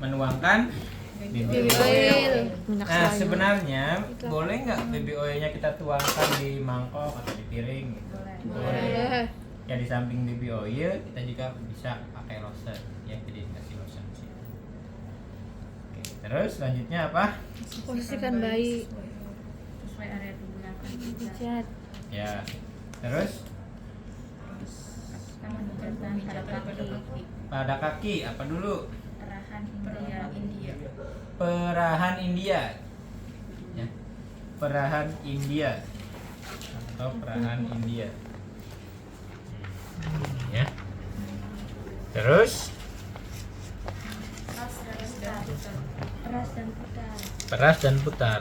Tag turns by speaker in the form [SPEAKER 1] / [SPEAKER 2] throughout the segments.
[SPEAKER 1] menuangkan baby oil. Nah sebenarnya boleh nggak baby oilnya kita tuangkan di mangkok atau di piring? Boleh. Ya di samping baby oil kita juga bisa pakai lotion ya, jadi kasih lotion di sini. Oke, terus selanjutnya apa?
[SPEAKER 2] Posisikan bayi
[SPEAKER 3] sesuai area digunakan.
[SPEAKER 2] pijat.
[SPEAKER 1] Ya, terus
[SPEAKER 3] Kita menunjukkan pada kaki
[SPEAKER 1] pada kaki apa dulu?
[SPEAKER 3] perahan India.
[SPEAKER 1] Perahan India. Ya. Perahan India atau perahan India. Ya. Terus peras dan putar.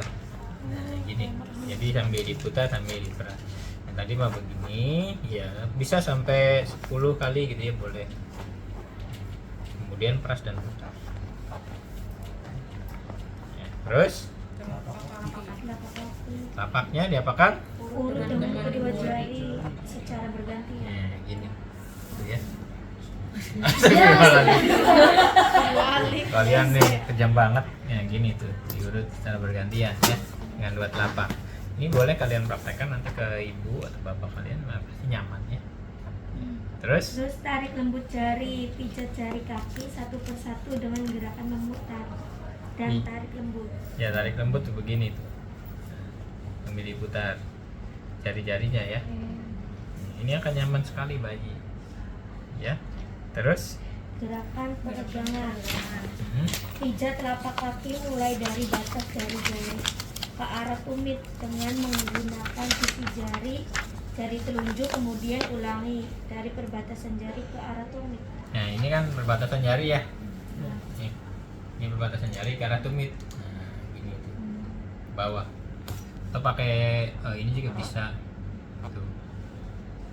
[SPEAKER 1] Nah, gini. Jadi sambil diputar sambil diperas. Yang tadi mah begini, ya bisa sampai 10 kali gitu ya boleh. Kemudian peras dan putar. Ya, terus tapaknya diapakan?
[SPEAKER 2] Urut dengan kedua jari secara bergantian.
[SPEAKER 1] Nah, gini. Tuh ya. Kalian nih kejam banget. Ya gini tuh, diurut secara bergantian ya dengan dua telapak. Ini boleh kalian praktekkan nanti ke ibu atau bapak kalian, nah, pasti nyaman ya. Terus
[SPEAKER 2] Tarik lembut jari, pijat jari kaki satu persatu dengan gerakan memutar dan tarik lembut.
[SPEAKER 1] ya tarik lembut tuh begini tuh. Sambil diputar jari-jarinya ya. Ini akan nyaman sekali bayi. Ya. Terus
[SPEAKER 2] Gerakan peregangan. Pijat telapak kaki mulai dari batas jari-jari ke arah tumit dengan menggunakan sisi jari telunjuk, kemudian ulangi dari perbatasan jari ke arah tumit.
[SPEAKER 1] Nah ini kan perbatasan jari ya. Ini perbatasan jari ke arah tumit. Nah gini tuh. Bawah. Atau pakai ini juga bisa. Gitu.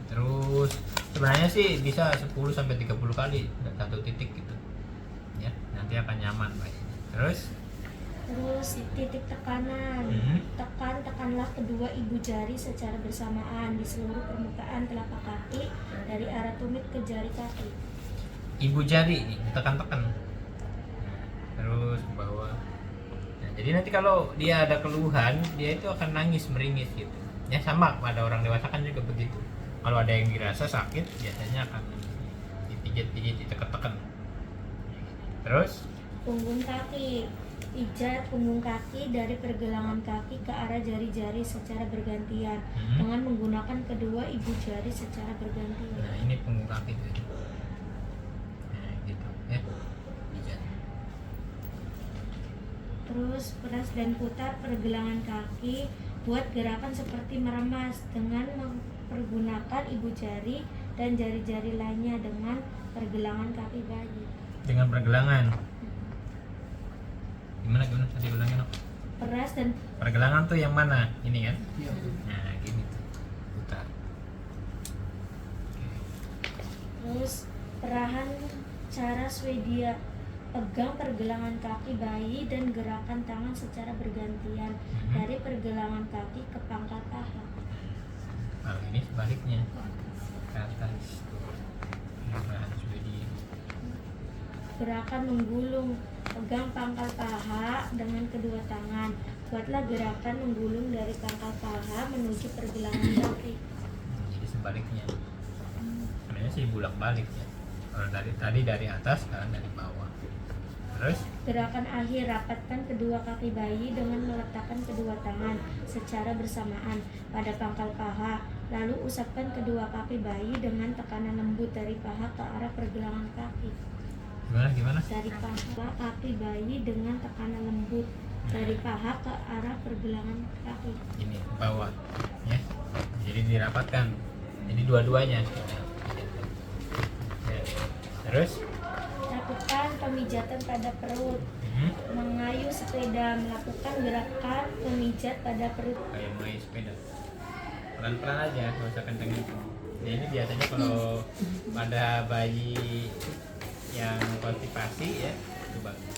[SPEAKER 1] Terus sebenarnya sih bisa 10 sampai 30 kali satu titik gitu. Ya, nanti akan nyaman bayi. Terus
[SPEAKER 2] Titik tekanan. Tekanlah kedua ibu jari secara bersamaan di seluruh permukaan telapak kaki dari arah tumit ke jari kaki.
[SPEAKER 1] Ibu jari nih, tekan-tekan. Terus ke bawah. Nah, jadi nanti kalau dia ada keluhan, dia itu akan nangis, meringis gitu. Ya sama pada orang dewasa kan juga begitu. Kalau ada yang dirasa sakit, biasanya akan dipijit-pijit, ditekan-tekan. Terus
[SPEAKER 2] Punggung kaki. Pijat punggung kaki dari pergelangan kaki ke arah jari-jari secara bergantian dengan menggunakan kedua ibu jari secara bergantian.
[SPEAKER 1] Nah ini punggung kaki tuh. Nah gitu ya. Pijat.
[SPEAKER 2] Terus peras dan putar pergelangan kaki. Buat gerakan seperti meremas dengan mempergunakan ibu jari dan jari-jari lainnya dengan pergelangan kaki bayi.
[SPEAKER 1] Dengan pergelangan. Gimana tadi ulangin apa?
[SPEAKER 2] Peras dan
[SPEAKER 1] Pergelangan tuh yang mana? Ini kan? Nah gini tuh. Putar. Oke.
[SPEAKER 2] terus perahan cara Swedia. Pegang pergelangan kaki bayi dan gerakan tangan secara bergantian dari pergelangan kaki ke pangkal paha.
[SPEAKER 1] Kalau ini sebaliknya ke atas. Perahan Swedia.
[SPEAKER 2] Gerakan menggulung. Pegang pangkal paha dengan kedua tangan. Buatlah gerakan menggulung dari pangkal paha menuju pergelangan kaki.
[SPEAKER 1] Jadi sebaliknya. Sebenarnya sih bulak-balik ya. Kalau tadi dari atas, sekarang dari bawah. Terus
[SPEAKER 2] Gerakan akhir, rapatkan kedua kaki bayi dengan meletakkan kedua tangan secara bersamaan pada pangkal paha. Lalu usapkan kedua kaki bayi dengan tekanan lembut dari paha ke arah pergelangan kaki.
[SPEAKER 1] gimana?
[SPEAKER 2] Dari paha kaki bayi dengan tekanan lembut dari paha ke arah pergelangan kaki.
[SPEAKER 1] Ini ke bawah ya. Jadi dirapatkan. Jadi dua-duanya. Ya. Terus
[SPEAKER 2] Lakukan pemijatan pada perut. Mengayuh sepeda, melakukan gerakan pemijat pada perut.
[SPEAKER 1] kayak main sepeda. Pelan-pelan aja, nggak usah kencengin. Nah, ini biasanya kalau pada bayi yang konstipasi ya itu bagus.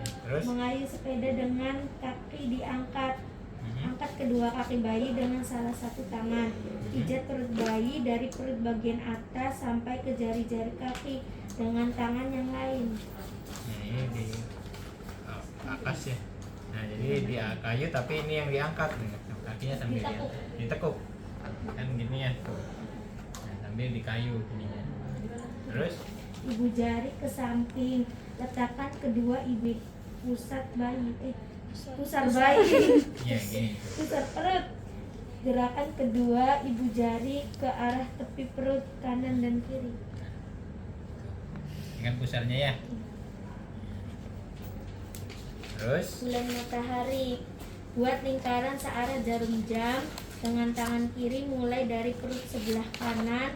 [SPEAKER 1] Ya, terus
[SPEAKER 2] Mengayuh sepeda dengan kaki diangkat. Angkat kedua kaki bayi dengan salah satu tangan. Pijat perut bayi dari perut bagian atas sampai ke jari-jari kaki dengan tangan yang lain.
[SPEAKER 1] nah ini atas ya. Nah jadi di kayu tapi ini yang diangkat, kakinya sambil ditekuk kan gini ya. Nah, sambil di kayu ininya. Terus
[SPEAKER 2] Ibu jari ke samping, letakkan kedua ibu pusar bayi,
[SPEAKER 1] ya gini.
[SPEAKER 2] pusar perut. Gerakan kedua ibu jari ke arah tepi perut kanan dan kiri.
[SPEAKER 1] Dengan pusarnya ya. Terus
[SPEAKER 2] Bulan matahari, buat lingkaran searah jarum jam dengan tangan kiri mulai dari perut sebelah kanan.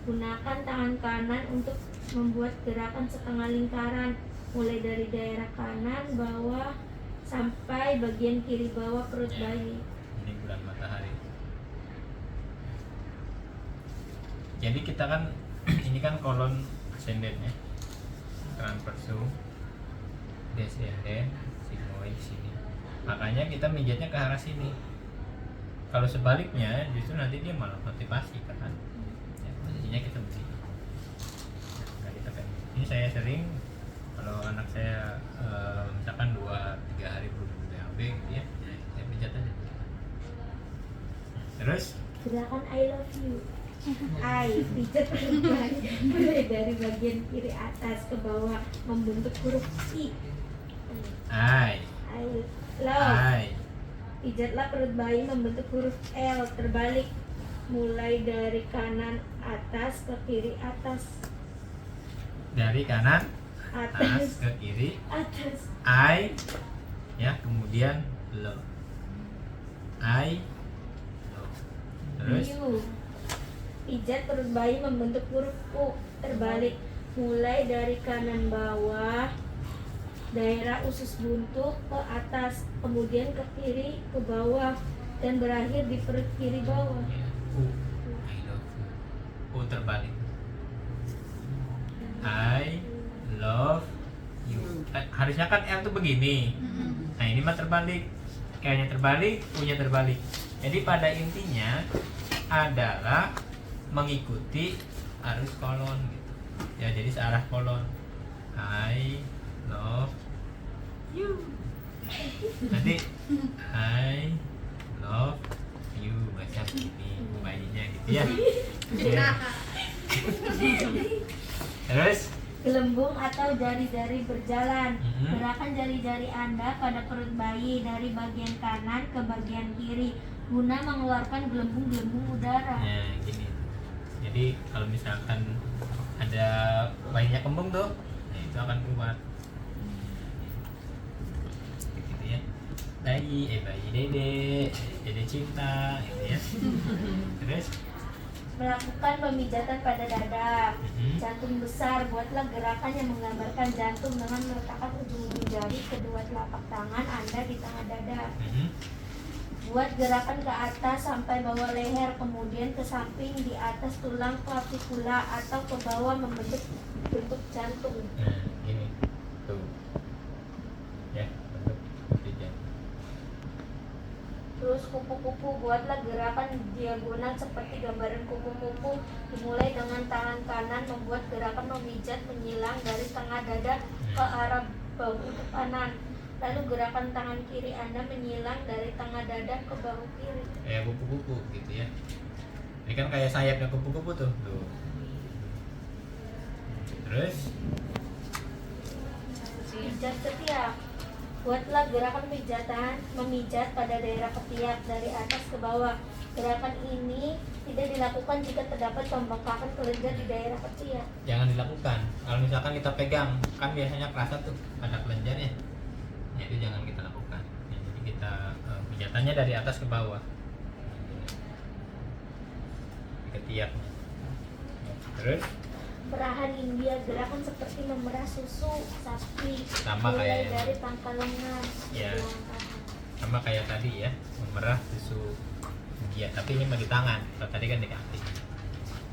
[SPEAKER 2] Gunakan tangan kanan untuk membuat gerakan setengah lingkaran mulai dari daerah kanan bawah sampai bagian kiri bawah perut
[SPEAKER 1] ya,
[SPEAKER 2] bayi.
[SPEAKER 1] ini bulan matahari. Jadi kita kan ini kan kolon ascendant ya, transversum, descendant, sigmoid di sini. Makanya kita mijatnya ke arah sini. Kalau sebaliknya justru nanti dia malah motivasi kan. Ya, posisinya kita begini. Nah, kita kan. Ini saya sering kalau anak saya misalkan 2-3 hari belum BAB gitu ya, saya pijat aja. Terus
[SPEAKER 2] Gerakan I love you. I pijat perut bayi mulai dari bagian kiri atas ke bawah membentuk huruf I.
[SPEAKER 1] I
[SPEAKER 2] Love. Pijatlah perut bayi membentuk huruf L terbalik mulai dari kanan atas ke kiri atas.
[SPEAKER 1] dari kanan atas
[SPEAKER 2] Atas.
[SPEAKER 1] ke kiri,
[SPEAKER 2] Atas.
[SPEAKER 1] I ya, kemudian love. I love. Terus
[SPEAKER 2] U. Pijat perut bayi membentuk huruf U terbalik mulai dari kanan bawah daerah usus buntu ke atas, kemudian ke kiri ke bawah dan berakhir di perut kiri bawah.
[SPEAKER 1] ya, U. I love you. U terbalik. I love you. Harusnya kan L tuh begini. Nah ini mah terbalik. L-nya terbalik, U-nya terbalik. Jadi pada intinya adalah mengikuti arus kolon gitu. Ya jadi searah kolon. I love you. Nanti I love you baca begini bayinya gitu ya. Ya. Terus
[SPEAKER 2] Gelembung atau jari-jari berjalan.
[SPEAKER 1] Mhm.
[SPEAKER 2] Gerakan jari-jari Anda pada perut bayi dari bagian kanan ke bagian kiri guna mengeluarkan gelembung-gelembung udara.
[SPEAKER 1] nah gini. Jadi kalau misalkan ada bayinya kembung tuh, nah itu akan keluar. Gitu ya. Bayi dede cinta gitu ya. Terus
[SPEAKER 2] Melakukan pemijatan pada dada.
[SPEAKER 1] Mhm.
[SPEAKER 2] Jantung besar, buatlah gerakan yang menggambarkan jantung dengan meletakkan ujung-ujung jari kedua telapak tangan Anda di tengah dada.
[SPEAKER 1] Mhm.
[SPEAKER 2] Buat gerakan ke atas sampai bawah leher, kemudian ke samping di atas tulang clavicula atau ke bawah membentuk bentuk jantung.
[SPEAKER 1] Nah, ini tuh. Ya, bentuk seperti jantung.
[SPEAKER 2] Terus kupu-kupu, buatlah gerakan diagonal seperti gambaran kupu-kupu. Dimulai dengan tangan kanan membuat gerakan memijat menyilang dari tengah dada ke arah bahu kanan. Lalu gerakan tangan kiri Anda menyilang dari tengah dada ke bahu kiri.
[SPEAKER 1] Kayak kupu-kupu gitu ya. Ini kan kayak sayapnya kupu-kupu tuh. Tuh. Terus
[SPEAKER 2] Pijat ketiak. Buatlah gerakan pijatan memijat pada daerah ketiak dari atas ke bawah. Gerakan ini tidak dilakukan jika terdapat pembengkakan kelenjar di daerah ketiak.
[SPEAKER 1] jangan dilakukan. Kalau misalkan kita pegang, kan biasanya kerasa tuh ada kelenjarnya. Ya, itu jangan kita lakukan. Ya, jadi kita pijatannya dari atas ke bawah. Di ketiaknya. Ya, terus
[SPEAKER 2] Perahan India, gerakan seperti memerah susu sapi
[SPEAKER 1] Sama
[SPEAKER 2] mulai
[SPEAKER 1] kayak-
[SPEAKER 2] dari pangkal lengan
[SPEAKER 1] Ya.
[SPEAKER 2] ke belakang tangan.
[SPEAKER 1] sama kayak tadi ya, memerah susu India, tapi ini mah di tangan. Kalau tadi kan di kaki.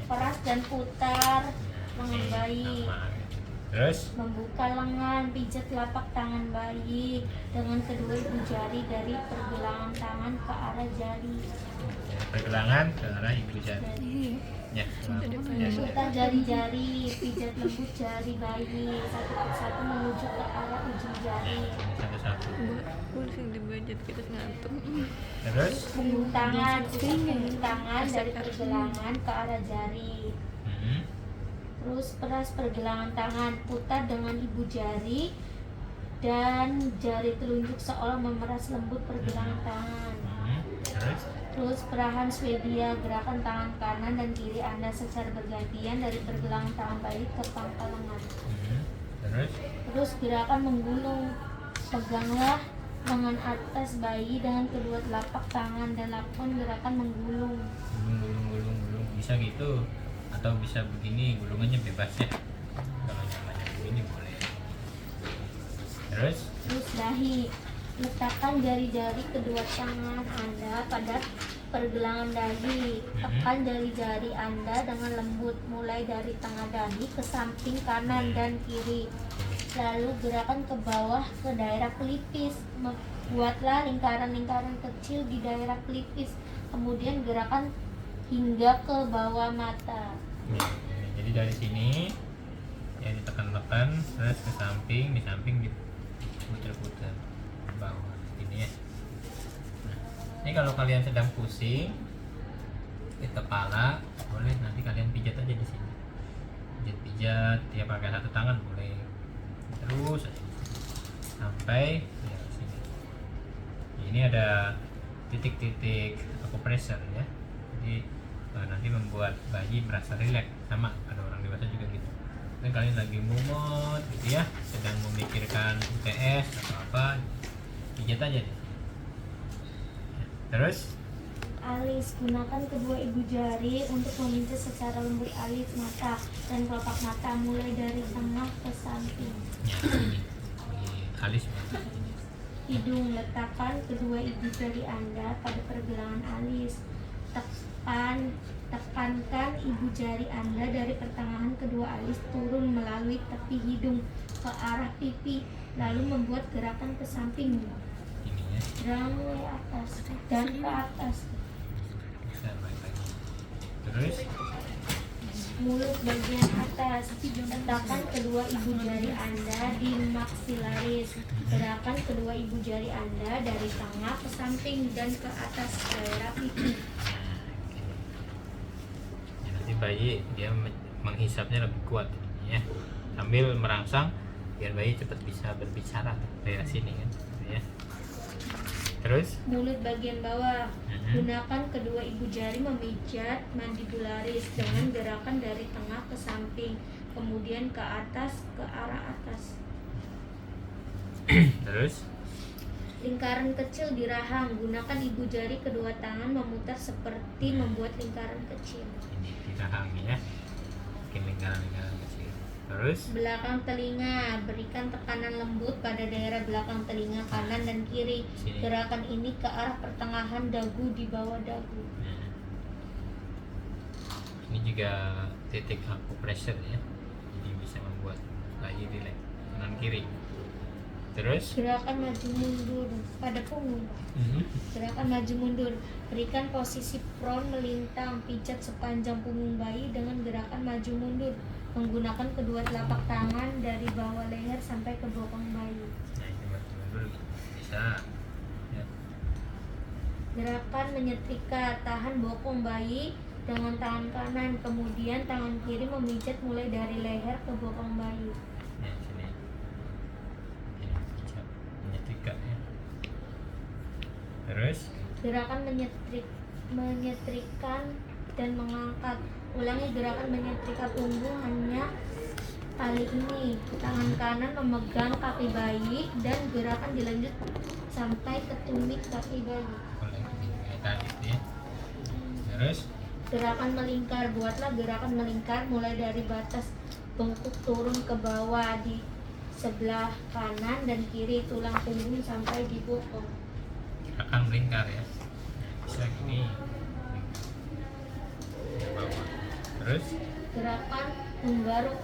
[SPEAKER 2] Peras dan putar
[SPEAKER 1] Nah,
[SPEAKER 2] lengan
[SPEAKER 1] ini
[SPEAKER 2] bayi.
[SPEAKER 1] sama. Terus
[SPEAKER 2] Membuka lengan, pijat telapak tangan bayi dengan kedua ibu jari dari pergelangan tangan ke arah jari.
[SPEAKER 1] pergelangan ke arah ibu jari.
[SPEAKER 2] Jadi,
[SPEAKER 1] Ya, ya,
[SPEAKER 2] putar jari-jari, pijat lembut jari bayi satu persatu menuju ke arah ujung jari. jari.
[SPEAKER 1] Ini satu-satu.
[SPEAKER 3] Pusing di budget kita ngantuk.
[SPEAKER 1] Terus
[SPEAKER 2] Punggung tangan dari pergelangan ke arah jari.
[SPEAKER 1] Mhm.
[SPEAKER 2] Terus peras pergelangan tangan, putar dengan ibu jari dan jari telunjuk seolah memeras lembut pergelangan tangan.
[SPEAKER 1] Mhm.
[SPEAKER 2] Terus perahan Swedia, gerakan tangan kanan dan kiri Anda secara bergantian dari pergelangan tangan bayi ke pangkal lengan.
[SPEAKER 1] Mhm.
[SPEAKER 2] Terus gerakan menggulung, peganglah lengan atas bayi dengan kedua telapak tangan dan lakukan gerakan menggulung.
[SPEAKER 1] Gulung bisa gitu atau bisa begini, gulungannya bebas ya. Kalau nyamannya begini boleh. Terus
[SPEAKER 2] Terus dahi, letakkan jari-jari kedua tangan Anda pada pergelangan dahi. Tekan jari-jari Anda dengan lembut mulai dari tengah dahi ke samping kanan dan kiri. Lalu gerakan ke bawah ke daerah pelipis. Buatlah lingkaran-lingkaran kecil di daerah pelipis. Kemudian gerakan hingga ke bawah mata.
[SPEAKER 1] ya, jadi dari sini ya ditekan-tekan terus ke samping, di samping diputer-puter ke bawah ini ya. Nah, ini kalau kalian sedang pusing di kepala boleh nanti kalian pijat aja di sini, pijat ya pakai satu tangan boleh, terus aja sampai ya sini. Ini ada titik-titik acupressure ya, jadi nanti membuat bayi merasa rileks. Sama ada orang dewasa juga gitu, dan kalian lagi mumet gitu ya, sedang memikirkan UTS atau apa, pijat aja deh. Ya, terus
[SPEAKER 2] Alis, gunakan kedua ibu jari untuk meminta secara lembut alis mata dan kelopak mata mulai dari tengah ke samping.
[SPEAKER 1] ya ini alis mata ini.
[SPEAKER 2] Hidung, letakkan kedua ibu jari Anda pada pergelangan alis. Tekankan ibu jari Anda dari pertengahan kedua alis turun melalui tepi hidung ke arah pipi, lalu membuat gerakan ke samping
[SPEAKER 1] Ini ya
[SPEAKER 2] dan ke atas dan ke atas.
[SPEAKER 1] bisa balik lagi. Terus
[SPEAKER 2] Mulut bagian atas, letakkan kedua ibu jari Anda di maksilaris. Gerakan kedua ibu jari Anda dari tengah ke samping dan ke atas daerah pipi.
[SPEAKER 1] ya, nanti bayi dia menghisapnya lebih kuat ini ya, sambil merangsang biar bayi cepat bisa berbicara dari sini kan gitu ya. Terus
[SPEAKER 2] Mulut bagian bawah,
[SPEAKER 1] Mhm.
[SPEAKER 2] gunakan kedua ibu jari memijat mandibularis dengan gerakan dari tengah ke samping, kemudian ke atas ke arah atas.
[SPEAKER 1] terus
[SPEAKER 2] Lingkaran kecil di rahang, gunakan ibu jari kedua tangan memutar seperti membuat lingkaran kecil.
[SPEAKER 1] ini di rahang ya, bikin lingkaran-lingkaran kecil. Terus
[SPEAKER 2] Belakang telinga, berikan tekanan lembut pada daerah belakang telinga kanan dan kiri.
[SPEAKER 1] Sini.
[SPEAKER 2] Gerakan ini ke arah pertengahan dagu di bawah dagu.
[SPEAKER 1] nah, ini juga titik acupressure ya, jadi bisa membuat bayi rileks kanan kiri. Terus
[SPEAKER 2] Gerakan maju mundur pada punggung. Gerakan maju mundur, berikan posisi prone melintang, pijat sepanjang punggung bayi dengan gerakan maju mundur, menggunakan kedua telapak tangan dari bawah leher sampai ke bokong bayi.
[SPEAKER 1] nah ini maju mundur bisa ya.
[SPEAKER 2] Gerakan menyetrika, tahan bokong bayi dengan tangan kanan, kemudian tangan kiri memijat mulai dari leher ke bokong bayi.
[SPEAKER 1] Ya, sini. Ini bisa menyetrika ya. Terus
[SPEAKER 2] Gerakan menyetrikan dan mengangkat. Ulangi gerakan menyetrika punggung hanya kali ini. Tangan kanan memegang kaki bayi dan gerakan dilanjut sampai ke tumit kaki bayi.
[SPEAKER 1] boleh kayak tadi tuh ya. Terus
[SPEAKER 2] Gerakan melingkar, buatlah gerakan melingkar mulai dari batas bengkok turun ke bawah di sebelah kanan dan kiri tulang punggung sampai di bokong.
[SPEAKER 1] gerakan melingkar ya. Bisa gini. Ke bawah. Terus
[SPEAKER 2] Gerakan menggaruk,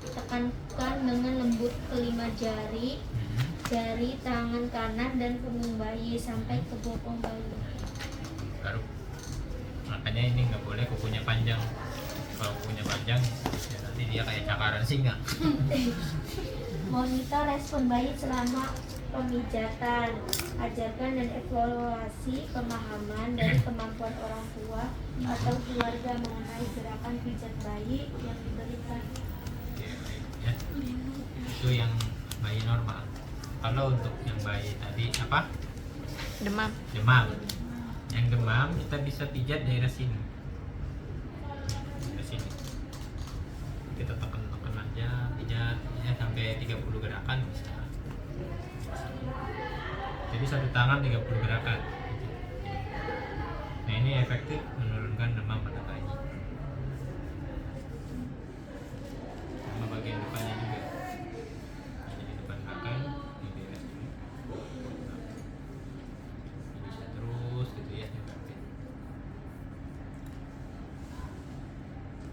[SPEAKER 2] tekankan dengan lembut kelima jari, jari tangan kanan dan punggung bayi sampai ke bokong bayi.
[SPEAKER 1] garuk. Makanya ini nggak boleh kukunya panjang. Kalau kukunya panjang, ya nanti dia kayak cakaran singa.
[SPEAKER 2] Monitor respon bayi selama pemijatan. Ajarkan dan evaluasi pemahaman dari kemampuan orang tua atau keluarga mengenai gerakan pijat bayi yang diberikan.
[SPEAKER 1] Oke, baik, ya. Itu yang bayi normal. Kalau untuk yang bayi tadi apa?
[SPEAKER 3] Demam.
[SPEAKER 1] Demam. Yang demam kita bisa pijat daerah sini. Daerah sini. Kita tekan-tekan aja, pijat ya sampai 30 gerakan bisa. Jadi satu tangan 30 gerakan. Nah, ini efektif menurunkan demam pada bayi. Sama bagian depannya juga. Jadi depan belakang di daerah sini. Bisa terus gitu ya efektif.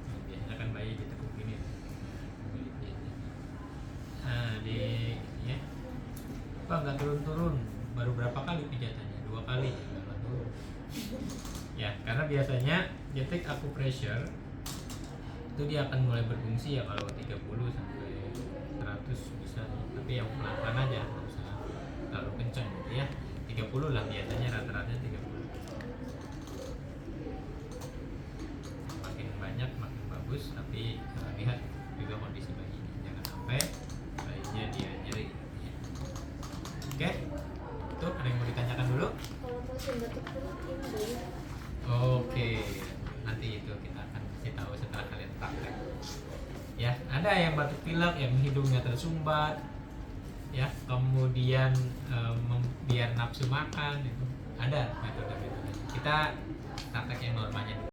[SPEAKER 1] Nah, biasanya kan bayi ditekuk gini. Nah, di ya. Pak nggak turun-turun, baru berapa kali pijatannya? 2 kali, nggak turun. Ya, karena biasanya detek acupressure itu dia akan mulai berfungsi ya kalau 30 sampai 100 bisa nih. Tapi yang pelan-pelan aja, nggak usah terlalu kencang gitu ya. 30 lah biasanya rata-rata 30. Makin banyak makin bagus, tapi lihat juga kondisi bayinya. Jangan sampai bayinya dia nyeri. Oke, itu ada yang mau ditanyakan dulu?
[SPEAKER 2] Kalau pasien batuk pilek ini bayi
[SPEAKER 1] Oke, nanti itu kita akan kasih tahu setelah kalian praktek. Ya, ada yang batuk pilek, yang hidungnya tersumbat, ya, kemudian biar nafsu makan, itu ada metode-metode. Kita praktek yang normalnya.